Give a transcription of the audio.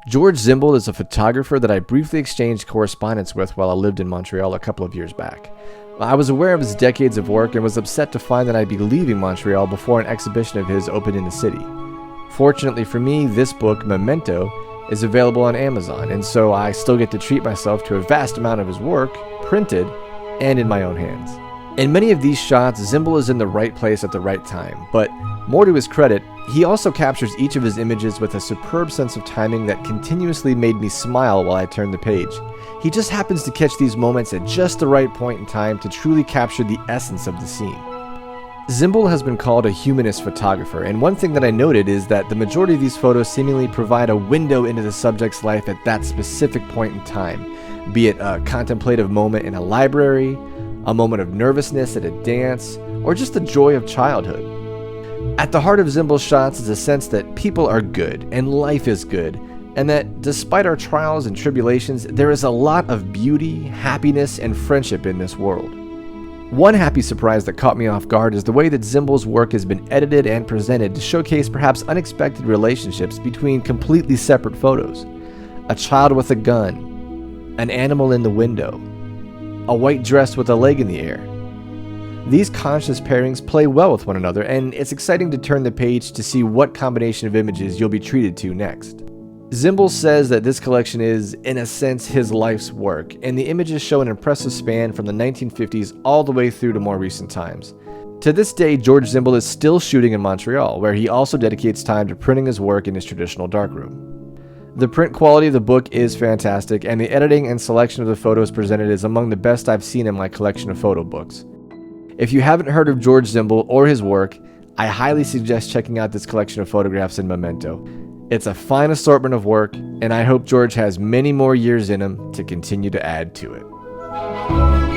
George Zimbel is a photographer that I briefly exchanged correspondence with while I lived in Montreal a couple of years back. I was aware of his decades of work and was upset to find that I'd be leaving Montreal before an exhibition of his opened in the city. Fortunately for me, this book, Momento, is available on Amazon, and so I still get to treat myself to a vast amount of his work, printed, and in my own hands. In many of these shots, Zimbel is in the right place at the right time, but more to his credit, he also captures each of his images with a superb sense of timing that continuously made me smile while I turned the page. He just happens to catch these moments at just the right point in time to truly capture the essence of the scene. Zimbel has been called a humanist photographer, and one thing that I noted is that the majority of these photos seemingly provide a window into the subject's life at that specific point in time, be it a contemplative moment in a library, a moment of nervousness at a dance, or just the joy of childhood. At the heart of Zimbel's shots is a sense that people are good, and life is good, and that despite our trials and tribulations, there is a lot of beauty, happiness, and friendship in this world. One happy surprise that caught me off guard is the way that Zimbel's work has been edited and presented to showcase perhaps unexpected relationships between completely separate photos. A child with a gun, an animal in the window, a white dress with a leg in the air. These conscious pairings play well with one another, and it's exciting to turn the page to see what combination of images you'll be treated to next. Zimbel says that this collection is, in a sense, his life's work, and the images show an impressive span from the 1950s all the way through to more recent times. To this day, George Zimbel is still shooting in Montreal, where he also dedicates time to printing his work in his traditional darkroom. The print quality of the book is fantastic, and the editing and selection of the photos presented is among the best I've seen in my collection of photo books. If you haven't heard of George Zimbel or his work, I highly suggest checking out this collection of photographs in Momento. It's a fine assortment of work, and I hope George has many more years in him to continue to add to it.